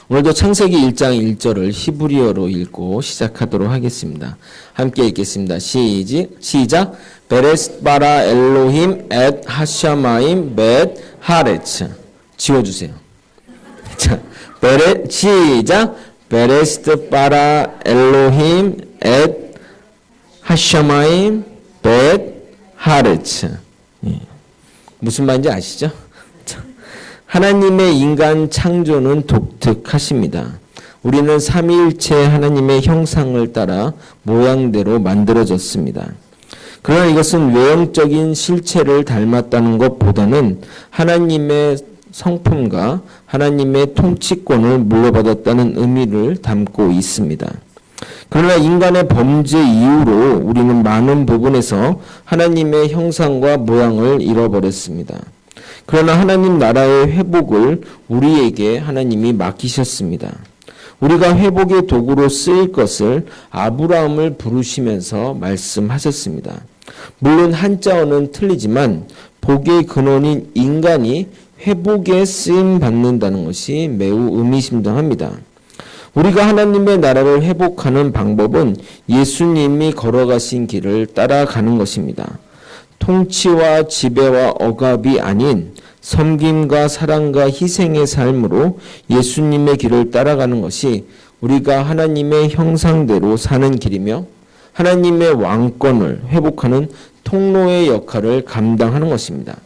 오늘도 창세기 1장 1절을 히브리어로 읽고 시작하도록 하겠습니다. 함께 읽겠습니다. 시작. 베레스바라 엘로힘 엣 하샤마임 벳 하레츠. 지워주세요. 자, 시작. 베레스바라 엘로힘 엣 하샤마임 벳 하레츠. 무슨 말인지 아시죠? 하나님의 인간 창조는 독특하십니다. 우리는 삼위일체 하나님의 형상을 따라 모양대로 만들어졌습니다. 그러나 이것은 외형적인 실체를 닮았다는 것보다는 하나님의 성품과 하나님의 통치권을 물려받았다는 의미를 담고 있습니다. 그러나 인간의 범죄 이후로 우리는 많은 부분에서 하나님의 형상과 모양을 잃어버렸습니다. 그러나 하나님 나라의 회복을 우리에게 하나님이 맡기셨습니다. 우리가 회복의 도구로 쓰일 것을 아브라함을 부르시면서 말씀하셨습니다. 물론 한자어는 틀리지만 복의 근원인 인간이 회복에 쓰임 받는다는 것이 매우 의미심장합니다. 우리가 하나님의 나라를 회복하는 방법은 예수님이 걸어가신 길을 따라가는 것입니다. 통치와 지배와 억압이 아닌 섬김과 사랑과 희생의 삶으로 예수님의 길을 따라가는 것이 우리가 하나님의 형상대로 사는 길이며 하나님의 왕권을 회복하는 통로의 역할을 감당하는 것입니다.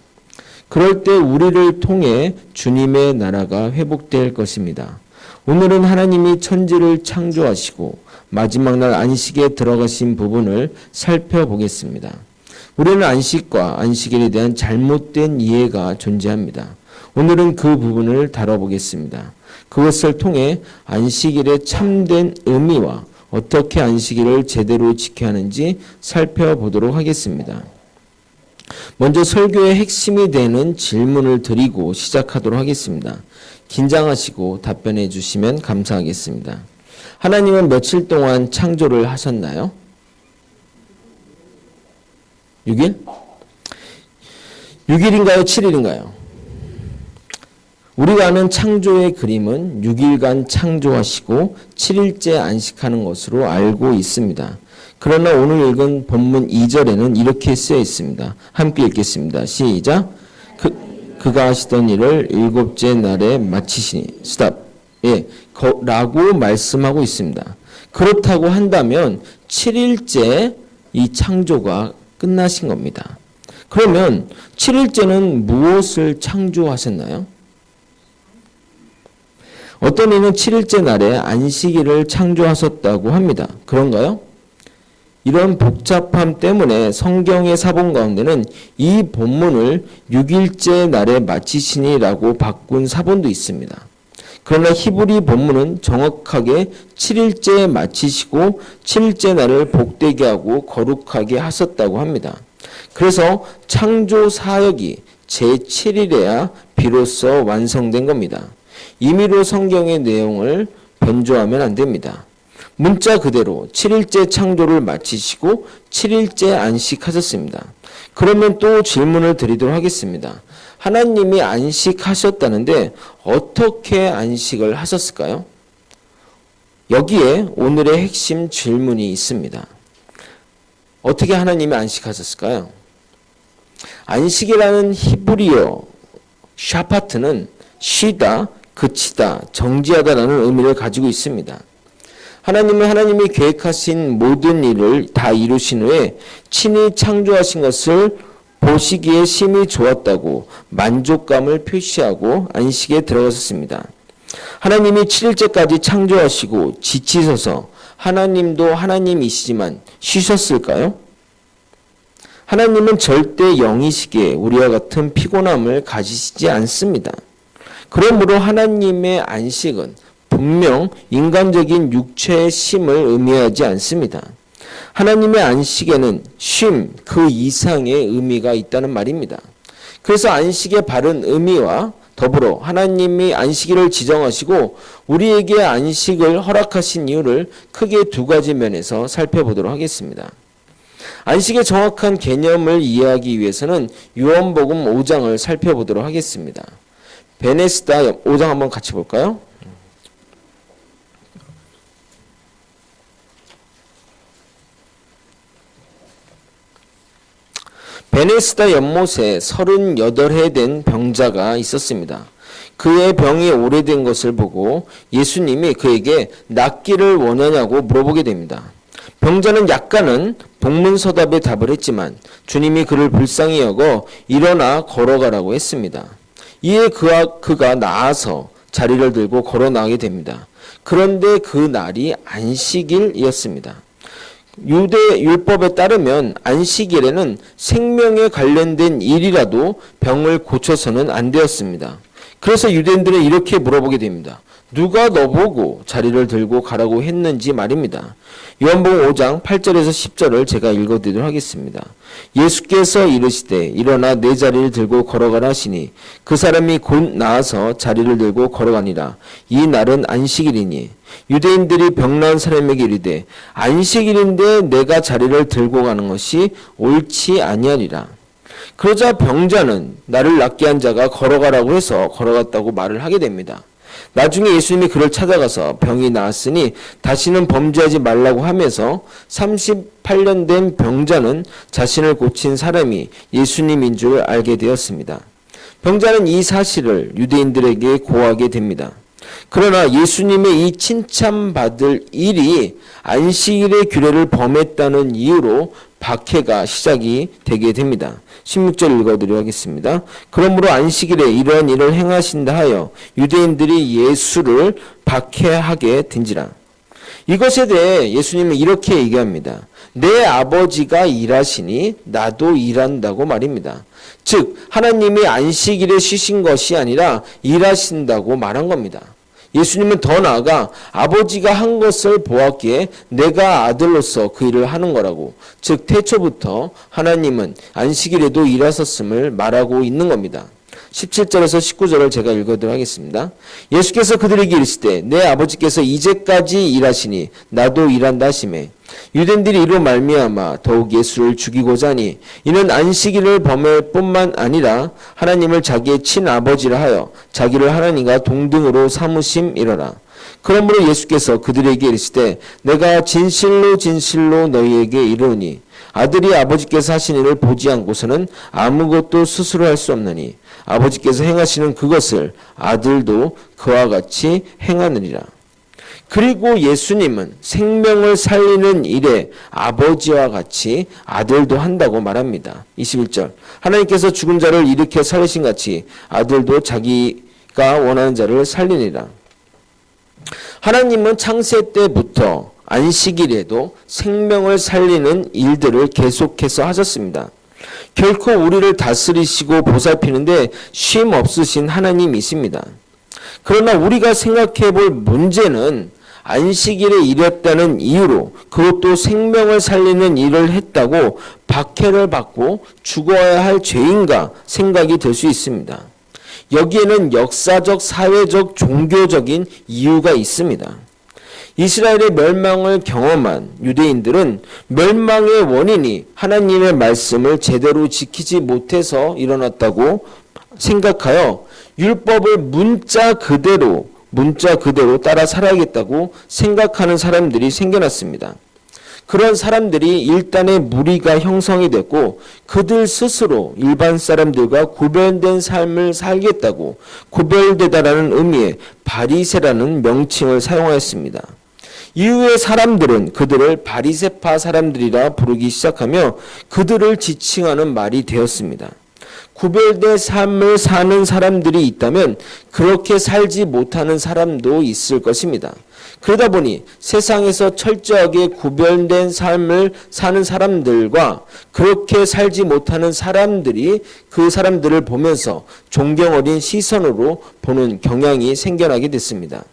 그럴 때 우리를 통해 주님의 나라가 회복될 것입니다. 오늘은 하나님이 천지를 창조하시고 마지막 날 안식에 들어가신 부분을 살펴보겠습니다. 우리는 안식과 안식일에 대한 잘못된 이해가 존재합니다. 오늘은 그 부분을 다뤄보겠습니다. 그것을 통해 안식일의 참된 의미와 어떻게 안식일을 제대로 지켜야 하는지 살펴보도록 하겠습니다. 먼저 설교의 핵심이 되는 질문을 드리고 시작하도록 하겠습니다. 긴장하시고 답변해 주시면 감사하겠습니다. 하나님은 며칠 동안 창조를 하셨나요? 6일? 6일인가요? 7일인가요? 우리가 아는 창조의 그림은 6일간 창조하시고 7일째 안식하는 것으로 알고 있습니다. 그러나 오늘 읽은 본문 2절에는 이렇게 쓰여 있습니다. 함께 읽겠습니다. 시작. 그가 하시던 일을 일곱째 날에 마치시니. 스탑. 라고 말씀하고 있습니다. 그렇다고 한다면 7일째 이 창조가 끝나신 겁니다. 그러면 7일째는 무엇을 창조하셨나요? 어떤 이는 7일째 날에 안식일을 창조하셨다고 합니다. 그런가요? 이런 복잡함 때문에 성경의 사본 가운데는 이 본문을 6일째 날에 마치시니라고 바꾼 사본도 있습니다. 그러나 히브리 본문은 정확하게 7일째 마치시고 7일째 날을 복되게 하고 거룩하게 하셨다고 합니다. 그래서 창조 사역이 제7일에야 비로소 완성된 겁니다. 임의로 성경의 내용을 변조하면 안 됩니다. 문자 그대로 7일째 창조를 마치시고 7일째 안식하셨습니다. 그러면 또 질문을 드리도록 하겠습니다. 하나님이 안식하셨다는데 어떻게 안식을 하셨을까요? 여기에 오늘의 핵심 질문이 있습니다. 어떻게 하나님이 안식하셨을까요? 안식이라는 히브리어 샤파트는 쉬다, 그치다, 정지하다라는 의미를 가지고 있습니다. 하나님은 하나님이 계획하신 모든 일을 다 이루신 후에 친히 창조하신 것을 보시기에 심히 좋았다고 만족감을 표시하고 안식에 들어가셨습니다. 하나님이 7일째까지 창조하시고 지치셔서 하나님도 하나님이시지만 쉬셨을까요? 하나님은 절대 영이시기에 우리와 같은 피곤함을 가지시지 않습니다. 그러므로 하나님의 안식은 분명 인간적인 육체의 쉼을 의미하지 않습니다. 하나님의 안식에는 쉼, 그 이상의 의미가 있다는 말입니다. 그래서 안식의 바른 의미와 더불어 하나님이 안식일을 지정하시고 우리에게 안식을 허락하신 이유를 크게 두 가지 면에서 살펴보도록 하겠습니다. 안식의 정확한 개념을 이해하기 위해서는 요한복음 5장을 살펴보도록 하겠습니다. 베네스다 5장 한번 같이 볼까요? 베네스다 연못에 38해 된 병자가 있었습니다. 그의 병이 오래된 것을 보고 예수님이 그에게 낫기를 원하냐고 물어보게 됩니다. 병자는 약간은 동문서답에 답을 했지만 주님이 그를 불쌍히 여겨 일어나 걸어가라고 했습니다. 이에 그가 나아서 자리를 들고 걸어 나가게 됩니다. 그런데 그 날이 안식일이었습니다. 유대 율법에 따르면 안식일에는 생명에 관련된 일이라도 병을 고쳐서는 안 되었습니다. 그래서 유대인들은 이렇게 물어보게 됩니다. 누가 너보고 자리를 들고 가라고 했는지 말입니다. 요한복음 5장 8절에서 10절을 제가 읽어드리도록 하겠습니다. 예수께서 이르시되 일어나 내 자리를 들고 걸어가라 하시니 그 사람이 곧 나아서 자리를 들고 걸어가니라. 이 날은 안식일이니 유대인들이 병난 사람에게 이르되 안식일인데 내가 자리를 들고 가는 것이 옳지 아니하리라. 그러자 병자는 나를 낫게 한 자가 걸어가라고 해서 걸어갔다고 말을 하게 됩니다. 나중에 예수님이 그를 찾아가서 병이 나았으니 다시는 범죄하지 말라고 하면서 38년 된 병자는 자신을 고친 사람이 예수님인 줄 알게 되었습니다. 병자는 이 사실을 유대인들에게 고하게 됩니다. 그러나 예수님의 이 칭찬받을 일이 안식일의 규례를 범했다는 이유로 박해가 시작이 되게 됩니다. 16절 읽어드리도록 하겠습니다. 그러므로 안식일에 이러한 일을 행하신다 하여 유대인들이 예수를 박해하게 된지라. 이것에 대해 예수님은 이렇게 얘기합니다. 내 아버지가 일하시니 나도 일한다고 말입니다. 즉 하나님이 안식일에 쉬신 것이 아니라 일하신다고 말한 겁니다. 예수님은 더 나아가 아버지가 한 것을 보았기에 내가 아들로서 그 일을 하는 거라고, 즉 태초부터 하나님은 안식일에도 일하셨음을 말하고 있는 겁니다. 17절에서 19절을 제가 읽어드리도록 하겠습니다. 예수께서 그들에게 이르시되 내 아버지께서 이제까지 일하시니 나도 일한다 하시매 유대인들이 이로 말미암아 더욱 예수를 죽이고자 하니 이는 안식일을 범할 뿐만 아니라 하나님을 자기의 친아버지라 하여 자기를 하나님과 동등으로 삼으심이로라. 그러므로 예수께서 그들에게 이르시되 내가 진실로 진실로 너희에게 이르노니 아들이 아버지께서 하신 일을 보지 않고서는 아무것도 스스로 할 수 없느니 아버지께서 행하시는 그것을 아들도 그와 같이 행하느니라. 그리고 예수님은 생명을 살리는 일에 아버지와 같이 아들도 한다고 말합니다. 21절 하나님께서 죽은 자를 일으켜 살리신 같이 아들도 자기가 원하는 자를 살리니라. 하나님은 창세 때부터 안식일에도 생명을 살리는 일들을 계속해서 하셨습니다. 결코 우리를 다스리시고 보살피는데 쉼 없으신 하나님이십니다. 그러나 우리가 생각해 볼 문제는 안식일에 일했다는 이유로 그것도 생명을 살리는 일을 했다고 박해를 받고 죽어야 할 죄인가 생각이 들 수 있습니다. 여기에는 역사적, 사회적, 종교적인 이유가 있습니다. 이스라엘의 멸망을 경험한 유대인들은 멸망의 원인이 하나님의 말씀을 제대로 지키지 못해서 일어났다고 생각하여 율법을 문자 그대로 따라 살아야겠다고 생각하는 사람들이 생겨났습니다. 그런 사람들이 일단의 무리가 형성이 됐고 그들 스스로 일반 사람들과 구별된 삶을 살겠다고 구별되다라는 의미의 바리새라는 명칭을 사용하였습니다. 이후에 사람들은 그들을 바리새파 사람들이라 부르기 시작하며 그들을 지칭하는 말이 되었습니다. 구별된 삶을 사는 사람들이 있다면 그렇게 살지 못하는 사람도 있을 것입니다. 그러다 보니 세상에서 철저하게 구별된 삶을 사는 사람들과 그렇게 살지 못하는 사람들이 그 사람들을 보면서 존경 어린 시선으로 보는 경향이 생겨나게 됐습니다.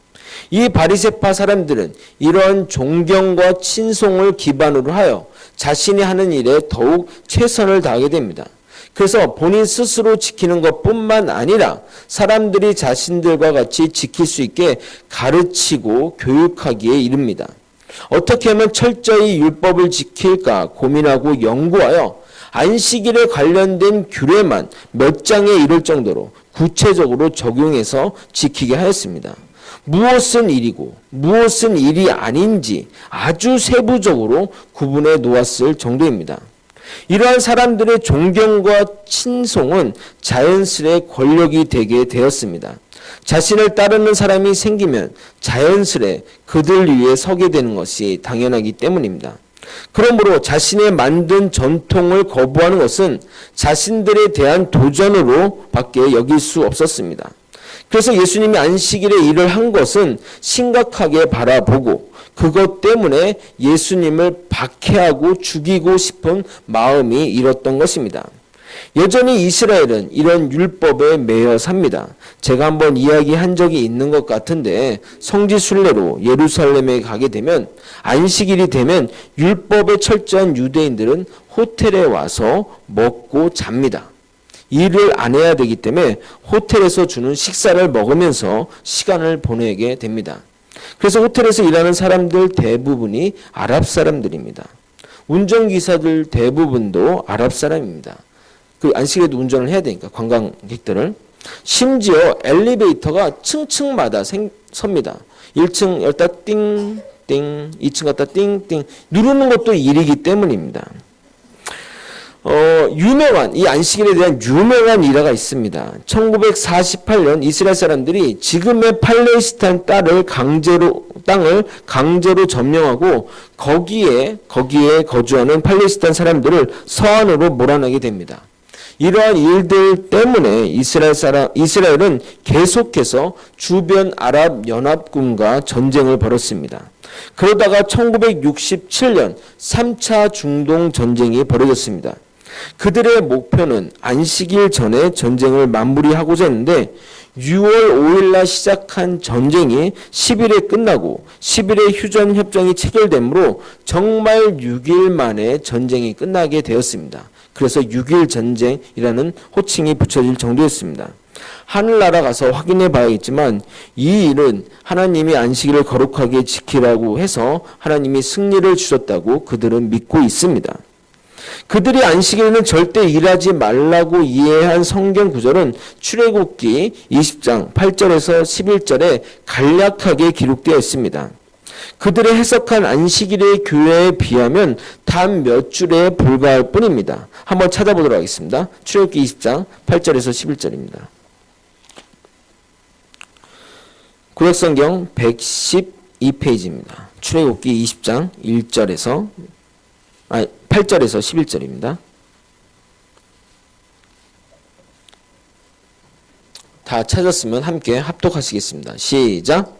이 바리새파 사람들은 이런 존경과 친송을 기반으로 하여 자신이 하는 일에 더욱 최선을 다하게 됩니다. 그래서 본인 스스로 지키는 것뿐만 아니라 사람들이 자신들과 같이 지킬 수 있게 가르치고 교육하기에 이릅니다. 어떻게 하면 철저히 율법을 지킬까 고민하고 연구하여 안식일에 관련된 규례만 몇 장에 이를 정도로 구체적으로 적용해서 지키게 하였습니다. 무엇은 일이고 무엇은 일이 아닌지 아주 세부적으로 구분해 놓았을 정도입니다. 이러한 사람들의 존경과 칭송은 자연스레 권력이 되게 되었습니다. 자신을 따르는 사람이 생기면 자연스레 그들 위에 서게 되는 것이 당연하기 때문입니다. 그러므로 자신의 만든 전통을 거부하는 것은 자신들에 대한 도전으로 밖에 여길 수 없었습니다. 그래서 예수님이 안식일에 일을 한 것은 심각하게 바라보고 그것 때문에 예수님을 박해하고 죽이고 싶은 마음이 일었던 것입니다. 여전히 이스라엘은 이런 율법에 매여 삽니다. 제가 한번 이야기한 적이 있는 것 같은데 성지 순례로 예루살렘에 가게 되면 안식일이 되면 율법에 철저한 유대인들은 호텔에 와서 먹고 잡니다. 일을 안 해야 되기 때문에 호텔에서 주는 식사를 먹으면서 시간을 보내게 됩니다. 그래서 호텔에서 일하는 사람들 대부분이 아랍 사람들입니다. 운전기사들 대부분도 아랍 사람입니다. 그 안식일에도 운전을 해야 되니까 관광객들을. 심지어 엘리베이터가 층층마다 섭니다. 1층 열다 띵띵, 2층 갔다 띵띵 누르는 것도 일이기 때문입니다. 유명한 이 안식일에 대한 유명한 일화가 있습니다. 1948년 이스라엘 사람들이 지금의 팔레스타인 땅을 강제로 점령하고 거기에 거주하는 팔레스타인 사람들을 서안으로 몰아내게 됩니다. 이러한 일들 때문에 이스라엘은 계속해서 주변 아랍 연합군과 전쟁을 벌였습니다. 그러다가 1967년 3차 중동 전쟁이 벌어졌습니다. 그들의 목표는 안식일 전에 전쟁을 마무리하고자 했는데 6월 5일날 시작한 전쟁이 10일에 끝나고 10일에 휴전협정이 체결되므로 정말 6일 만에 전쟁이 끝나게 되었습니다. 그래서 6일 전쟁이라는 호칭이 붙여질 정도였습니다. 하늘나라 가서 확인해 봐야겠지만 이 일은 하나님이 안식일을 거룩하게 지키라고 해서 하나님이 승리를 주셨다고 그들은 믿고 있습니다. 그들이 안식일에는 절대 일하지 말라고 이해한 성경 구절은 출애굽기 20장 8절에서 11절에 간략하게 기록되어 있습니다. 그들의 해석한 안식일의 교회에 비하면 단 몇 줄에 불과할 뿐입니다. 한번 찾아보도록 하겠습니다. 출애굽기 20장 8절에서 11절입니다. 구약성경 112페이지입니다. 출애굽기 20장 8절에서 11절입니다. 다 찾았으면 함께 합독하시겠습니다. 시작.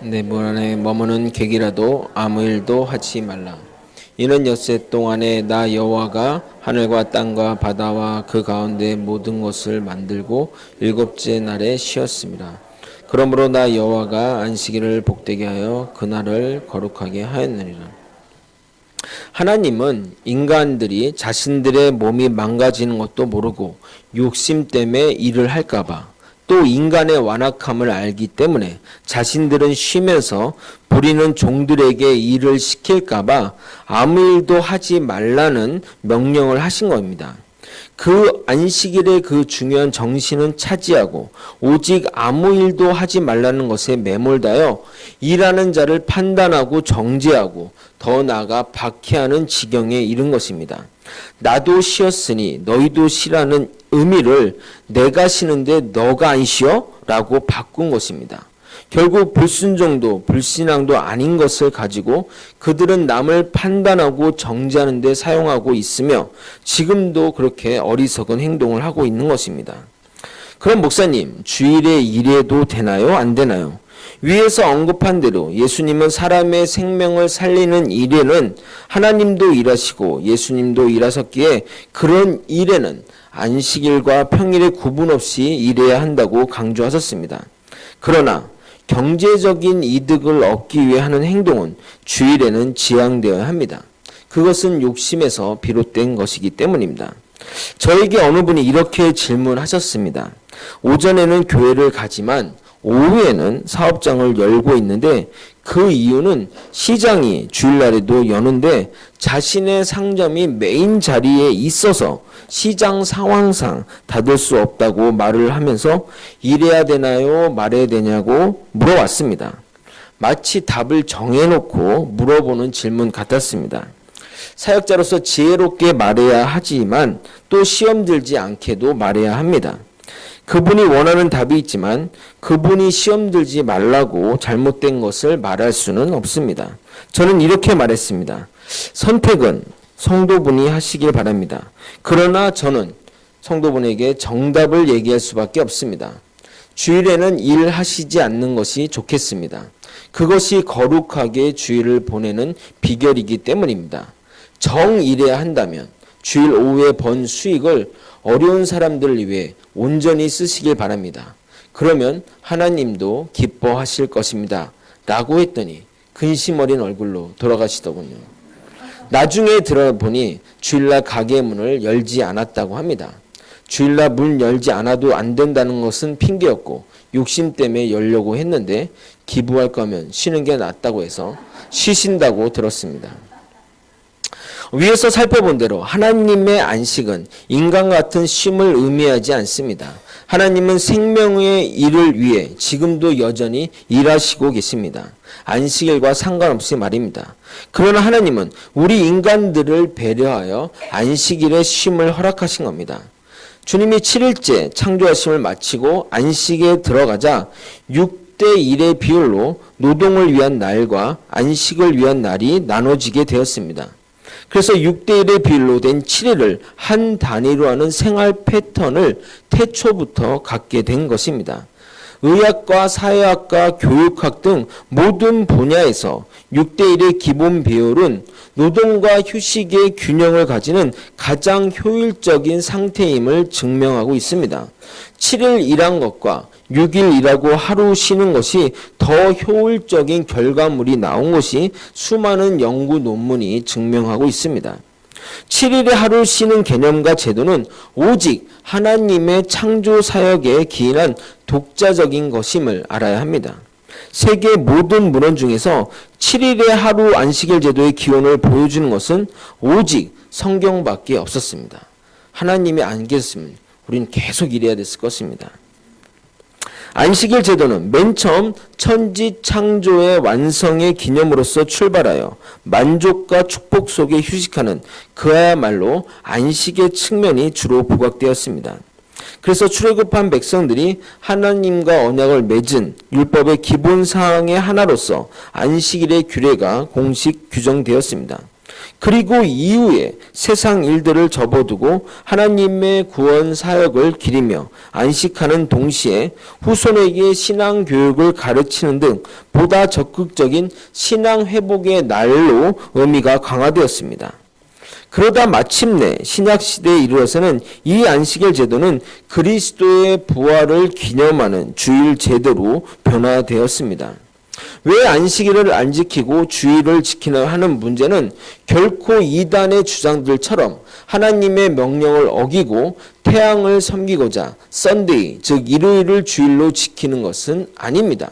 내 문 안에 머무는 객이라도 아무 일도 하지 말라. 이는 엿새 동안에 나 여호와가 하늘과 땅과 바다와 그 가운데 모든 것을 만들고 일곱째 날에 쉬었습니다. 그러므로 나 여호와가 안식일을 복되게 하여 그날을 거룩하게 하였느니라. 하나님은 인간들이 자신들의 몸이 망가지는 것도 모르고 욕심 때문에 일을 할까봐 또 인간의 완악함을 알기 때문에 자신들은 쉬면서 부리는 종들에게 일을 시킬까봐 아무 일도 하지 말라는 명령을 하신 겁니다. 그 안식일의 그 중요한 정신은 차지하고 오직 아무 일도 하지 말라는 것에 매몰다여 일하는 자를 판단하고 정죄하고 더 나아가 박해하는 지경에 이른 것입니다. 나도 쉬었으니 너희도 쉬라는 의미를 내가 쉬는데 너가 안 쉬어? 라고 바꾼 것입니다. 결국 불순종도 불신앙도 아닌 것을 가지고 그들은 남을 판단하고 정죄하는 데 사용하고 있으며 지금도 그렇게 어리석은 행동을 하고 있는 것입니다. 그럼 목사님, 주일에 일해도 되나요? 안 되나요? 위에서 언급한 대로 예수님은 사람의 생명을 살리는 일에는 하나님도 일하시고 예수님도 일하셨기에 그런 일에는 안식일과 평일에 구분 없이 일해야 한다고 강조하셨습니다. 그러나 경제적인 이득을 얻기 위해 하는 행동은 주일에는 지양되어야 합니다. 그것은 욕심에서 비롯된 것이기 때문입니다. 저에게 어느 분이 이렇게 질문하셨습니다. 오전에는 교회를 가지만 오후에는 사업장을 열고 있는데 그 이유는 시장이 주일날에도 여는데 자신의 상점이 메인 자리에 있어서 시장 상황상 닫을 수 없다고 말을 하면서 이래야 되나요? 말해야 되냐고 물어왔습니다. 마치 답을 정해놓고 물어보는 질문 같았습니다. 사역자로서 지혜롭게 말해야 하지만 또 시험 들지 않게도 말해야 합니다. 그분이 원하는 답이 있지만 그분이 시험 들지 말라고 잘못된 것을 말할 수는 없습니다. 저는 이렇게 말했습니다. 선택은 성도분이 하시길 바랍니다. 그러나 저는 성도분에게 정답을 얘기할 수밖에 없습니다. 주일에는 일하시지 않는 것이 좋겠습니다. 그것이 거룩하게 주일을 보내는 비결이기 때문입니다. 정일해야 한다면 주일 오후에 번 수익을 어려운 사람들을 위해 온전히 쓰시길 바랍니다. 그러면 하나님도 기뻐하실 것입니다. 라고 했더니 근심 어린 얼굴로 돌아가시더군요. 나중에 들어보니 주일날 가게 문을 열지 않았다고 합니다. 주일날 문 열지 않아도 안 된다는 것은 핑계였고 욕심 때문에 열려고 했는데 기부할 거면 쉬는 게 낫다고 해서 쉬신다고 들었습니다. 위에서 살펴본 대로 하나님의 안식은 인간 같은 쉼을 의미하지 않습니다. 하나님은 생명의 일을 위해 지금도 여전히 일하시고 계십니다. 안식일과 상관없이 말입니다. 그러나 하나님은 우리 인간들을 배려하여 안식일에 쉼을 허락하신 겁니다. 주님이 7일째 창조하심을 마치고 안식에 들어가자 6대 1의 비율로 노동을 위한 날과 안식을 위한 날이 나눠지게 되었습니다. 그래서 6대 1의 비율로 된 7일을 한 단위로 하는 생활 패턴을 태초부터 갖게 된 것입니다. 의학과 사회학과 교육학 등 모든 분야에서 6대 1의 기본 비율은 노동과 휴식의 균형을 가지는 가장 효율적인 상태임을 증명하고 있습니다. 7일 일한 것과 6일 일하고 하루 쉬는 것이 더 효율적인 결과물이 나온 것이 수많은 연구 논문이 증명하고 있습니다. 7일에 하루 쉬는 개념과 제도는 오직 하나님의 창조 사역에 기인한 독자적인 것임을 알아야 합니다. 세계 모든 문헌 중에서 7일의 하루 안식일 제도의 기원을 보여주는 것은 오직 성경밖에 없었습니다. 하나님이 안 계셨으면 우리는 계속 일해야 됐을 것입니다. 안식일 제도는 맨 처음 천지 창조의 완성의 기념으로서 출발하여 만족과 축복 속에 휴식하는 그야말로 안식의 측면이 주로 부각되었습니다. 그래서 출애굽한 백성들이 하나님과 언약을 맺은 율법의 기본 사항의 하나로서 안식일의 규례가 공식 규정되었습니다. 그리고 이후에 세상 일들을 접어두고 하나님의 구원 사역을 기리며 안식하는 동시에 후손에게 신앙 교육을 가르치는 등 보다 적극적인 신앙 회복의 날로 의미가 강화되었습니다. 그러다 마침내 신약시대에 이르러서는 이 안식일 제도는 그리스도의 부활을 기념하는 주일 제도로 변화되었습니다. 왜 안식일을 안 지키고 주일을 지키나 하는 문제는 결코 이단의 주장들처럼 하나님의 명령을 어기고 태양을 섬기고자 썬데이, 즉 일요일을 주일로 지키는 것은 아닙니다.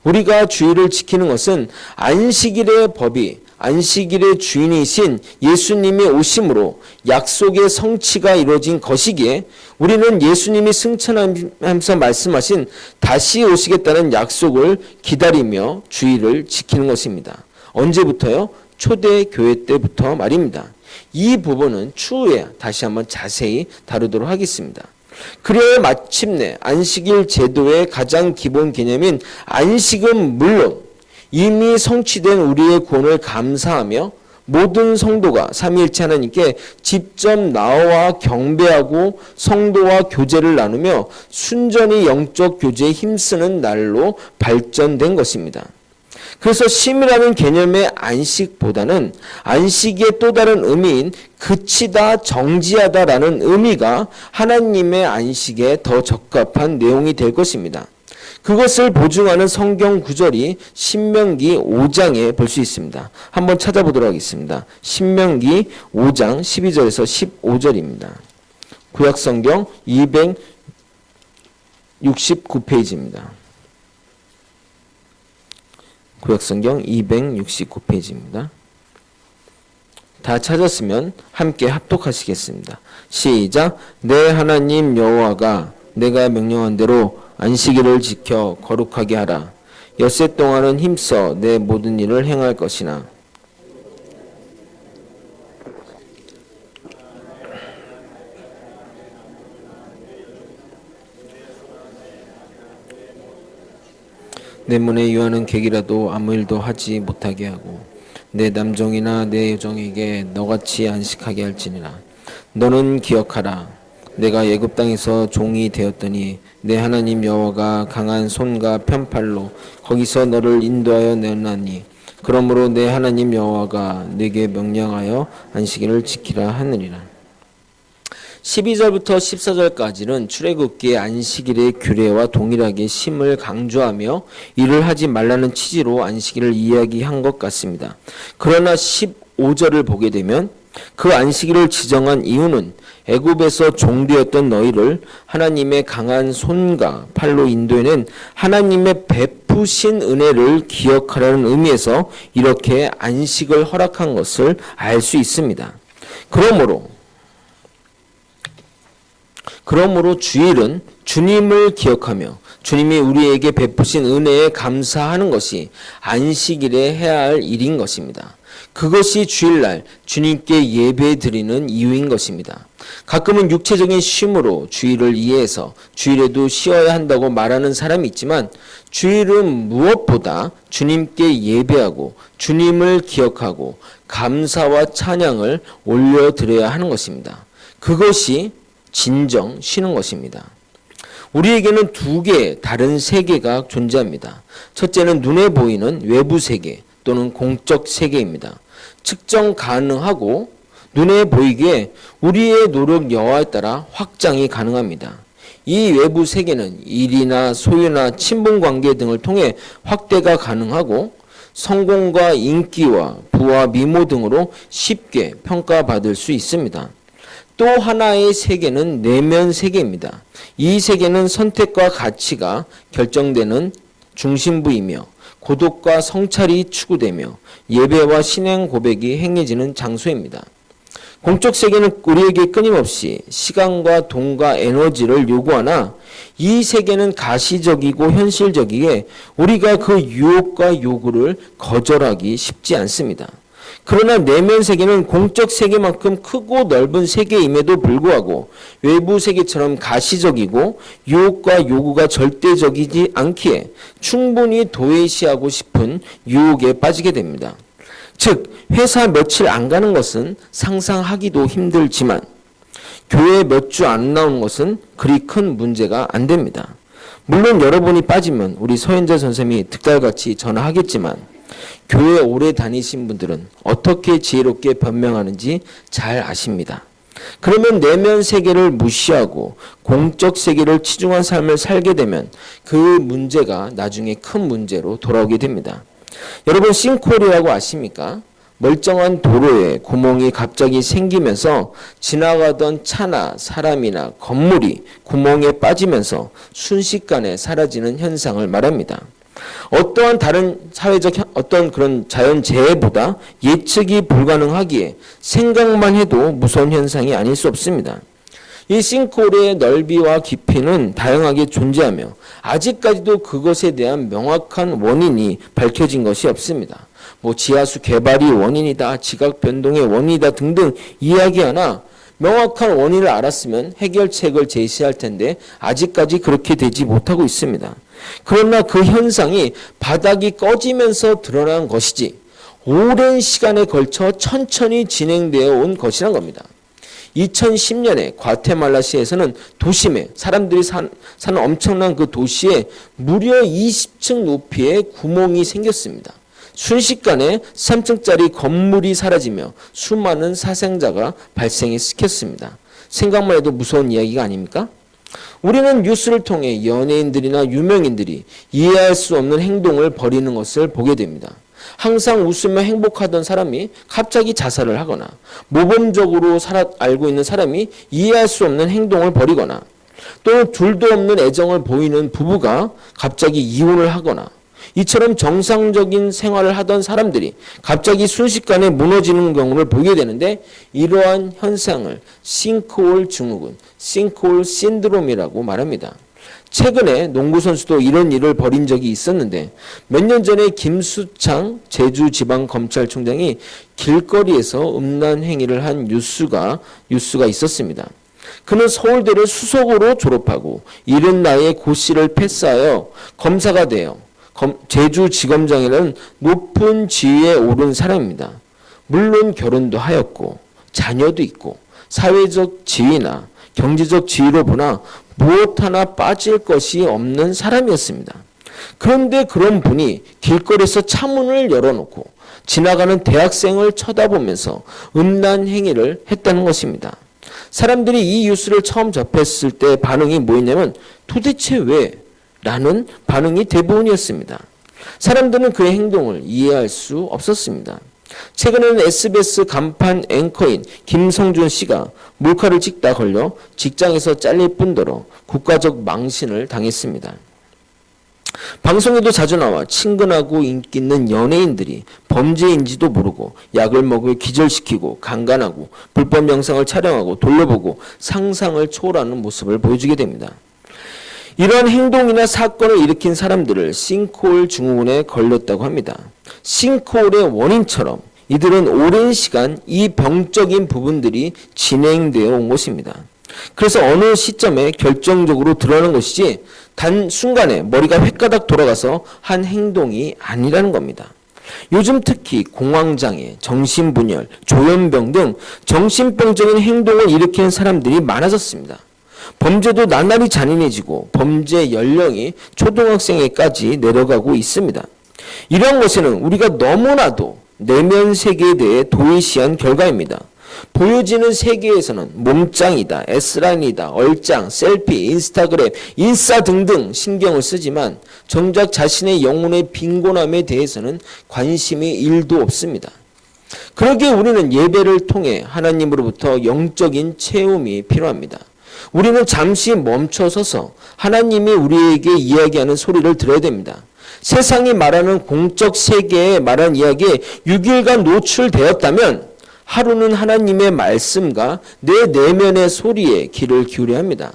우리가 주일을 지키는 것은 안식일의 법이 안식일의 주인이신 예수님이 오심으로 약속의 성취가 이루어진 것이기에 우리는 예수님이 승천하면서 말씀하신 다시 오시겠다는 약속을 기다리며 주일을 지키는 것입니다. 언제부터요? 초대교회 때부터 말입니다. 이 부분은 추후에 다시 한번 자세히 다루도록 하겠습니다. 그래야 마침내 안식일 제도의 가장 기본 개념인 안식은 물론 이미 성취된 우리의 구원을 감사하며 모든 성도가 삼위일체 하나님께 직접 나와 경배하고 성도와 교제를 나누며 순전히 영적 교제에 힘쓰는 날로 발전된 것입니다. 그래서 쉼이라는 개념의 안식보다는 안식의 또 다른 의미인 그치다, 정지하다라는 의미가 하나님의 안식에 더 적합한 내용이 될 것입니다. 그것을 보증하는 성경 구절이 신명기 5장에 볼 수 있습니다. 한번 찾아보도록 하겠습니다. 신명기 5장 12절에서 15절입니다. 구약성경 269페이지입니다. 구약성경 269페이지입니다. 다 찾았으면 함께 합독하시겠습니다. 시작. 내 하나님 여호와가 내가 명령한 대로 안식일을 지켜 거룩하게 하라. 엿새 동안은 힘써 내 모든 일을 행할 것이나. 내 문에 유하는 객이라도 아무 일도 하지 못하게 하고 내 남종이나 내 여종에게 너같이 안식하게 할지니라. 너는 기억하라. 내가 애굽 땅에서 종이 되었더니 내 하나님 여호와가 강한 손과 편팔로 거기서 너를 인도하여 내었나니 그러므로 내 하나님 여호와가 내게 명령하여 안식일을 지키라 하느니라. 12절부터 14절까지는 출애굽기의 안식일의 규례와 동일하게 심을 강조하며 일을 하지 말라는 취지로 안식일을 이야기한 것 같습니다. 그러나 15절을 보게 되면 그 안식일을 지정한 이유는 애굽에서 종되었던 너희를 하나님의 강한 손과 팔로 인도해낸 하나님의 베푸신 은혜를 기억하라는 의미에서 이렇게 안식을 허락한 것을 알 수 있습니다. 그러므로 주일은 주님을 기억하며 주님이 우리에게 베푸신 은혜에 감사하는 것이 안식일에 해야 할 일인 것입니다. 그것이 주일날 주님께 예배드리는 이유인 것입니다. 가끔은 육체적인 쉼으로 주일을 이해해서 주일에도 쉬어야 한다고 말하는 사람이 있지만 주일은 무엇보다 주님께 예배하고 주님을 기억하고 감사와 찬양을 올려드려야 하는 것입니다. 그것이 진정 쉬는 것입니다. 우리에게는 두 개의 다른 세계가 존재합니다. 첫째는 눈에 보이는 외부 세계 또는 공적 세계입니다. 측정 가능하고 눈에 보이기에 우리의 노력 여하에 따라 확장이 가능합니다. 이 외부 세계는 일이나 소유나 친분 관계 등을 통해 확대가 가능하고 성공과 인기와 부와 미모 등으로 쉽게 평가받을 수 있습니다. 또 하나의 세계는 내면 세계입니다. 이 세계는 선택과 가치가 결정되는 중심부이며 고독과 성찰이 추구되며 예배와 신앙 고백이 행해지는 장소입니다. 공적 세계는 우리에게 끊임없이 시간과 돈과 에너지를 요구하나 이 세계는 가시적이고 현실적이기에 우리가 그 유혹과 요구를 거절하기 쉽지 않습니다. 그러나 내면 세계는 공적 세계만큼 크고 넓은 세계임에도 불구하고 외부 세계처럼 가시적이고 유혹과 요구가 절대적이지 않기에 충분히 도외시하고 싶은 유혹에 빠지게 됩니다. 즉 회사 며칠 안 가는 것은 상상하기도 힘들지만 교회 몇 주 안 나오는 것은 그리 큰 문제가 안 됩니다. 물론 여러분이 빠지면 우리 서현자 선생님이 득달같이 전화하겠지만 교회 오래 다니신 분들은 어떻게 지혜롭게 변명하는지 잘 아십니다. 그러면 내면 세계를 무시하고 공적 세계를 치중한 삶을 살게 되면 그 문제가 나중에 큰 문제로 돌아오게 됩니다. 여러분 싱크홀이라고 아십니까? 멀쩡한 도로에 구멍이 갑자기 생기면서 지나가던 차나 사람이나 건물이 구멍에 빠지면서 순식간에 사라지는 현상을 말합니다. 어떠한 다른 사회적 어떤 그런 자연재해보다 예측이 불가능하기에 생각만 해도 무서운 현상이 아닐 수 없습니다. 이 싱크홀의 넓이와 깊이는 다양하게 존재하며 아직까지도 그것에 대한 명확한 원인이 밝혀진 것이 없습니다. 지하수 개발이 원인이다, 지각 변동의 원인이다 등등 이야기하나 명확한 원인을 알았으면 해결책을 제시할 텐데 아직까지 그렇게 되지 못하고 있습니다. 그러나 그 현상이 바닥이 꺼지면서 드러난 것이지 오랜 시간에 걸쳐 천천히 진행되어 온 것이란 겁니다. 2010년에 과테말라시에서는 도심에 사람들이 사는 엄청난 그 도시에 무려 20층 높이의 구멍이 생겼습니다. 순식간에 3층짜리 건물이 사라지며 수많은 사생자가 발생시켰습니다. 생각만 해도 무서운 이야기가 아닙니까? 우리는 뉴스를 통해 연예인들이나 유명인들이 이해할 수 없는 행동을 벌이는 것을 보게 됩니다. 항상 웃으며 행복하던 사람이 갑자기 자살을 하거나 모범적으로 알고 있는 사람이 이해할 수 없는 행동을 벌이거나 또는 둘도 없는 애정을 보이는 부부가 갑자기 이혼을 하거나 이처럼 정상적인 생활을 하던 사람들이 갑자기 순식간에 무너지는 경우를 보게 되는데, 이러한 현상을 싱크홀 증후군, 싱크홀 신드롬이라고 말합니다. 최근에 농구선수도 이런 일을 벌인 적이 있었는데, 몇 년 전에 김수창 제주지방검찰총장이 길거리에서 음란 행위를 한 뉴스가 있었습니다. 그는 서울대를 수석으로 졸업하고 이른 나이에 고시를 패스하여 검사가 되어 제주지검장이라는 높은 지위에 오른 사람입니다. 물론 결혼도 하였고 자녀도 있고 사회적 지위나 경제적 지위로 보나 무엇 하나 빠질 것이 없는 사람이었습니다. 그런데 그런 분이 길거리에서 차문을 열어놓고 지나가는 대학생을 쳐다보면서 음란 행위를 했다는 것입니다. 사람들이 이 뉴스를 처음 접했을 때 반응이 뭐였냐면 도대체 왜? 라는 반응이 대부분이었습니다. 사람들은 그의 행동을 이해할 수 없었습니다. 최근에는 SBS 간판 앵커인 김성준 씨가 몰카를 찍다 걸려 직장에서 잘릴 뿐더러 국가적 망신을 당했습니다. 방송에도 자주 나와 친근하고 인기 있는 연예인들이 범죄인지도 모르고 약을 먹여 기절시키고 강간하고 불법 영상을 촬영하고 돌려보고 상상을 초월하는 모습을 보여주게 됩니다. 이러한 행동이나 사건을 일으킨 사람들을 싱크홀 증후군에 걸렸다고 합니다. 싱크홀의 원인처럼 이들은 오랜 시간 이 병적인 부분들이 진행되어 온 것입니다. 그래서 어느 시점에 결정적으로 드러나는 것이지 단순간에 머리가 획가닥 돌아가서 한 행동이 아니라는 겁니다. 요즘 특히 공황장애, 정신분열, 조현병 등 정신병적인 행동을 일으키는 사람들이 많아졌습니다. 범죄도 나날이 잔인해지고 범죄 연령이 초등학생에까지 내려가고 있습니다. 이러한 것에는 우리가 너무나도 내면 세계에 대해 도외시한 결과입니다. 보여지는 세계에서는 몸짱이다, S라인이다, 얼짱, 셀피, 인스타그램, 인싸 등등 신경을 쓰지만 정작 자신의 영혼의 빈곤함에 대해서는 관심이 1도 없습니다. 그러기에 우리는 예배를 통해 하나님으로부터 영적인 체험이 필요합니다. 우리는 잠시 멈춰서서 하나님이 우리에게 이야기하는 소리를 들어야 됩니다. 세상이 말하는 공적 세계에 말한 이야기에 6일간 노출되었다면 하루는 하나님의 말씀과 내 내면의 소리에 귀를 기울여야 합니다.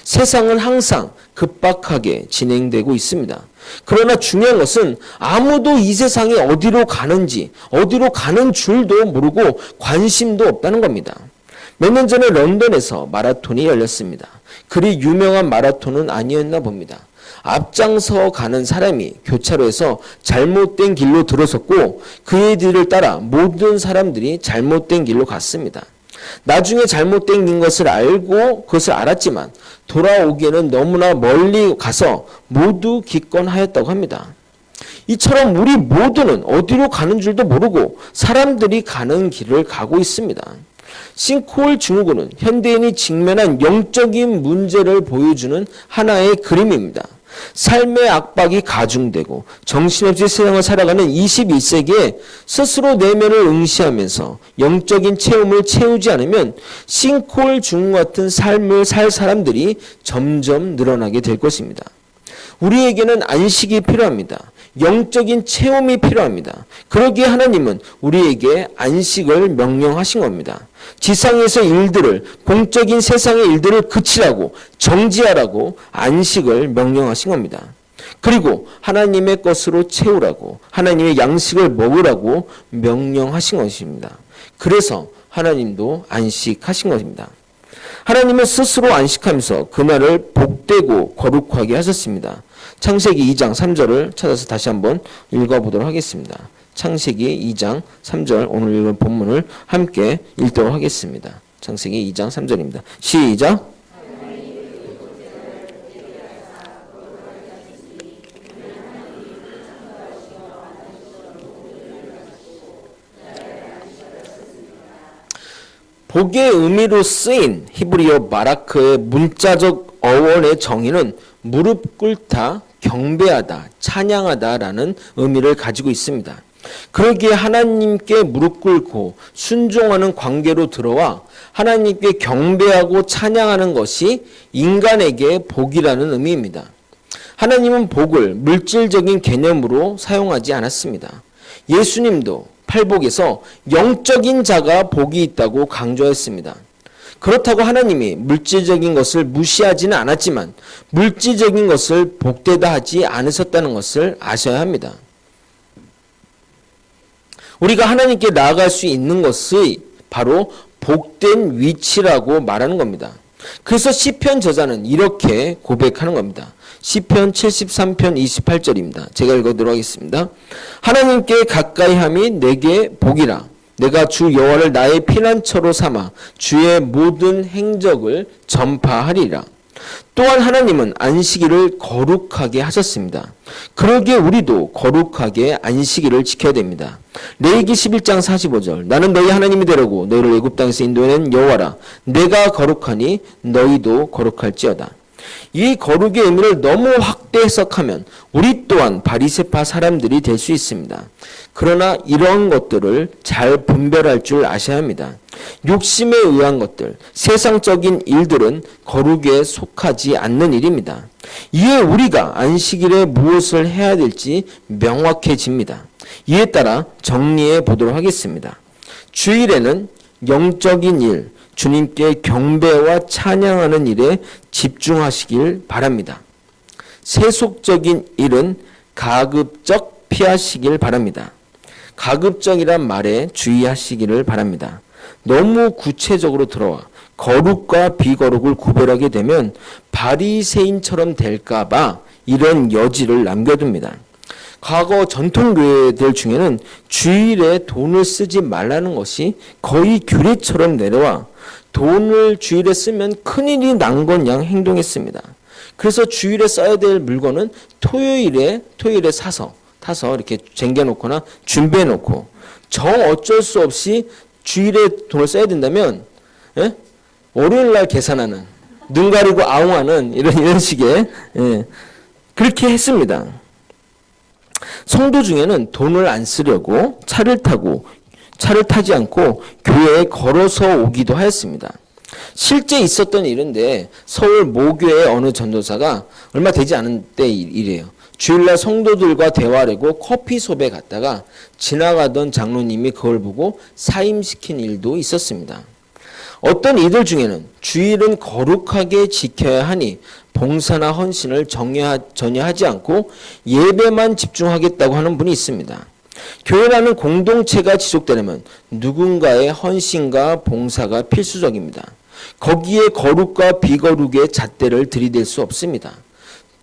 세상은 항상 급박하게 진행되고 있습니다. 그러나 중요한 것은 아무도 이 세상이 어디로 가는지, 어디로 가는 줄도 모르고 관심도 없다는 겁니다. 몇 년 전에 런던에서 마라톤이 열렸습니다. 그리 유명한 마라톤은 아니었나 봅니다. 앞장서 가는 사람이 교차로에서 잘못된 길로 들어섰고 그의 뒤를 따라 모든 사람들이 잘못된 길로 갔습니다. 나중에 잘못된 것을 알고 그것을 알았지만 돌아오기에는 너무나 멀리 가서 모두 기권하였다고 합니다. 이처럼 우리 모두는 어디로 가는 줄도 모르고 사람들이 가는 길을 가고 있습니다. 싱크홀 증후군은 현대인이 직면한 영적인 문제를 보여주는 하나의 그림입니다. 삶의 압박이 가중되고 정신없이 세상을 살아가는 21세기에 스스로 내면을 응시하면서 영적인 체험을 채우지 않으면 싱크홀 증후군 같은 삶을 살 사람들이 점점 늘어나게 될 것입니다. 우리에게는 안식이 필요합니다. 영적인 체험이 필요합니다. 그러기에 하나님은 우리에게 안식을 명령하신 겁니다. 지상에서 일들을, 공적인 세상의 일들을 그치라고, 정지하라고 안식을 명령하신 겁니다. 그리고 하나님의 것으로 채우라고, 하나님의 양식을 먹으라고 명령하신 것입니다. 그래서 하나님도 안식하신 것입니다. 하나님은 스스로 안식하면서 그날을 복되고 거룩하게 하셨습니다. 창세기 2장 3절을 찾아서 다시 한번 읽어보도록 하겠습니다. 창세기 2장 3절 오늘 읽은 본문을 함께 읽도록 하겠습니다. 창세기 2장 3절입니다. 시작! 복의 의미로 쓰인 히브리어 바라크의 문자적 어원의 정의는 무릎 꿇다, 경배하다, 찬양하다라는 의미를 가지고 있습니다. 그러기에 하나님께 무릎 꿇고 순종하는 관계로 들어와 하나님께 경배하고 찬양하는 것이 인간에게 복이라는 의미입니다. 하나님은 복을 물질적인 개념으로 사용하지 않았습니다. 예수님도 팔복에서 영적인 자가 복이 있다고 강조했습니다. 그렇다고 하나님이 물질적인 것을 무시하지는 않았지만 물질적인 것을 복되다 하지 않으셨다는 것을 아셔야 합니다. 우리가 하나님께 나아갈 수 있는 것이 바로 복된 위치라고 말하는 겁니다. 그래서 시편 저자는 이렇게 고백하는 겁니다. 시편 73편 28절입니다. 제가 읽어드리도록 하겠습니다. 하나님께 가까이함이 내게 복이라. 내가 주 여호와를 나의 피난처로 삼아 주의 모든 행적을 전파하리라. 또한 하나님은 안식일을 거룩하게 하셨습니다. 그러기에 우리도 거룩하게 안식일을 지켜야 됩니다. 레위기 11장 45절 나는 너희 하나님이 되려고 너희를 애굽 땅에서 인도해낸 여호와라. 내가 거룩하니 너희도 거룩할지어다. 이 거룩의 의미를 너무 확대 해석하면 우리 또한 바리새파 사람들이 될 수 있습니다. 그러나 이런 것들을 잘 분별할 줄 아셔야 합니다. 욕심에 의한 것들, 세상적인 일들은 거룩에 속하지 않는 일입니다. 이에 우리가 안식일에 무엇을 해야 될지 명확해집니다. 이에 따라 정리해 보도록 하겠습니다. 주일에는 영적인 일, 주님께 경배와 찬양하는 일에 집중하시길 바랍니다. 세속적인 일은 가급적 피하시길 바랍니다. 가급적이란 말에 주의하시기를 바랍니다. 너무 구체적으로 들어와 거룩과 비거룩을 구별하게 되면 바리새인처럼 될까봐 이런 여지를 남겨둡니다. 과거 전통교회들 중에는 주일에 돈을 쓰지 말라는 것이 거의 규례처럼 내려와 돈을 주일에 쓰면 큰일이 난 것 양 행동했습니다. 그래서 주일에 써야 될 물건은 토요일에 타서 이렇게 쟁겨놓거나 준비해놓고 어쩔 수 없이 주일에 돈을 써야 된다면 월요일날 계산하는 눈 가리고 아웅하는 이런 식의 그렇게 했습니다. 성도 중에는 돈을 안 쓰려고 차를 타지 않고 교회에 걸어서 오기도 하였습니다. 실제 있었던 일인데 서울 모교의 어느 전도사가 얼마 되지 않은 때 일이에요. 주일날 성도들과 대화하려고 커피숍에 갔다가 지나가던 장로님이 그걸 보고 사임시킨 일도 있었습니다. 어떤 이들 중에는 주일은 거룩하게 지켜야 하니 봉사나 헌신을 전혀 하지 않고 예배만 집중하겠다고 하는 분이 있습니다. 교회라는 공동체가 지속되려면 누군가의 헌신과 봉사가 필수적입니다. 거기에 거룩과 비거룩의 잣대를 들이댈 수 없습니다.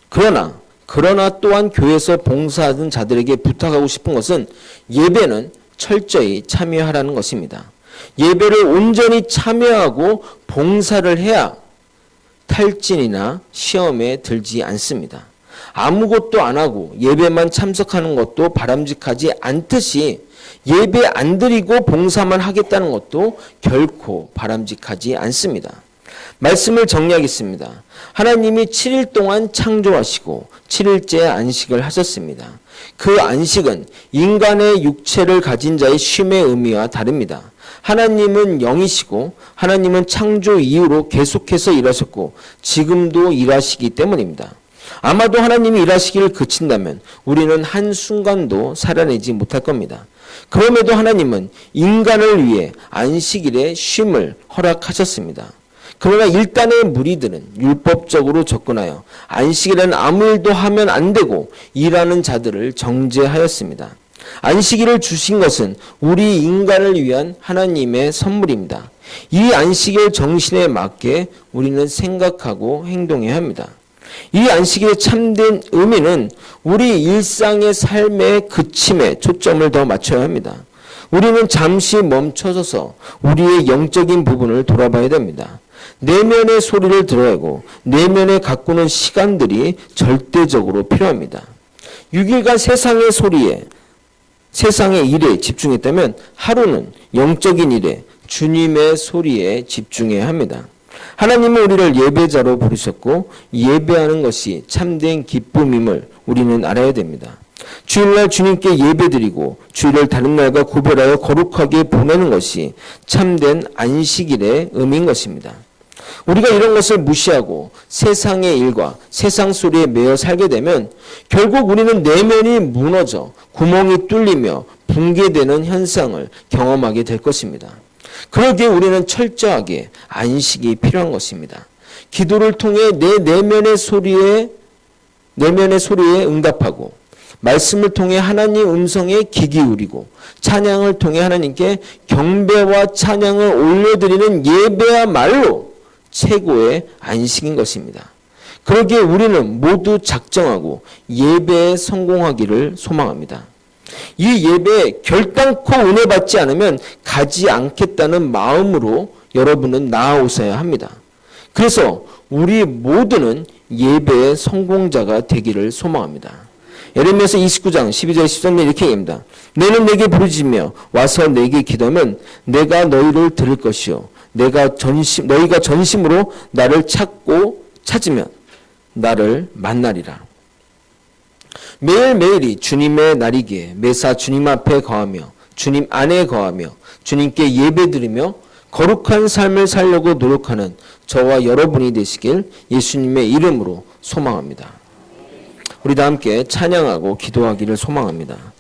그러나 또한 교회에서 봉사하는 자들에게 부탁하고 싶은 것은 예배는 철저히 참여하라는 것입니다. 예배를 온전히 참여하고 봉사를 해야 탈진이나 시험에 들지 않습니다. 아무것도 안 하고 예배만 참석하는 것도 바람직하지 않듯이 예배 안 드리고 봉사만 하겠다는 것도 결코 바람직하지 않습니다. 말씀을 정리하겠습니다. 하나님이 7일 동안 창조하시고 7일째 안식을 하셨습니다. 그 안식은 인간의 육체를 가진 자의 쉼의 의미와 다릅니다. 하나님은 영이시고 하나님은 창조 이후로 계속해서 일하셨고 지금도 일하시기 때문입니다. 아마도 하나님이 일하시기를 그친다면 우리는 한순간도 살아내지 못할 겁니다. 그럼에도 하나님은 인간을 위해 안식일에 쉼을 허락하셨습니다. 그러나 일단의 무리들은 율법적으로 접근하여 안식일에는 아무 일도 하면 안 되고 일하는 자들을 정죄하였습니다. 안식일을 주신 것은 우리 인간을 위한 하나님의 선물입니다. 이 안식일 정신에 맞게 우리는 생각하고 행동해야 합니다. 이 안식일의 참된 의미는 우리 일상의 삶의 그침에 초점을 더 맞춰야 합니다. 우리는 잠시 멈춰서서 우리의 영적인 부분을 돌아봐야 됩니다. 내면의 소리를 들어야 하고 내면에 가꾸는 시간들이 절대적으로 필요합니다. 6일간 세상의 일에 집중했다면 하루는 영적인 일에 주님의 소리에 집중해야 합니다. 하나님은 우리를 예배자로 부르셨고 예배하는 것이 참된 기쁨임을 우리는 알아야 됩니다. 주일날 주님께 예배드리고 주일을 다른 날과 구별하여 거룩하게 보내는 것이 참된 안식일의 의미인 것입니다. 우리가 이런 것을 무시하고 세상의 일과 세상 소리에 매여 살게 되면 결국 우리는 내면이 무너져 구멍이 뚫리며 붕괴되는 현상을 경험하게 될 것입니다. 그러기에 우리는 철저하게 안식이 필요한 것입니다. 기도를 통해 내 내면의 소리에 응답하고 말씀을 통해 하나님 음성에 귀 기울이고 찬양을 통해 하나님께 경배와 찬양을 올려드리는 예배야말로 최고의 안식인 것입니다. 그러기에 우리는 모두 작정하고 예배에 성공하기를 소망합니다. 이 예배에 결단코 은혜 받지 않으면 가지 않겠다는 마음으로 여러분은 나아오셔야 합니다. 그래서 우리 모두는 예배의 성공자가 되기를 소망합니다. 예레미야서 29장 12절 13절 이렇게 얘기합니다. 너는 내게 부르짖으며 와서 내게 기도하면 내가 너희를 들을 것이요 너희가 전심으로 나를 찾으면 나를 만나리라. 매일매일이 주님의 날이기에 매사 주님 앞에 거하며 주님 안에 거하며 주님께 예배드리며 거룩한 삶을 살려고 노력하는 저와 여러분이 되시길 예수님의 이름으로 소망합니다. 우리 다 함께 찬양하고 기도하기를 소망합니다.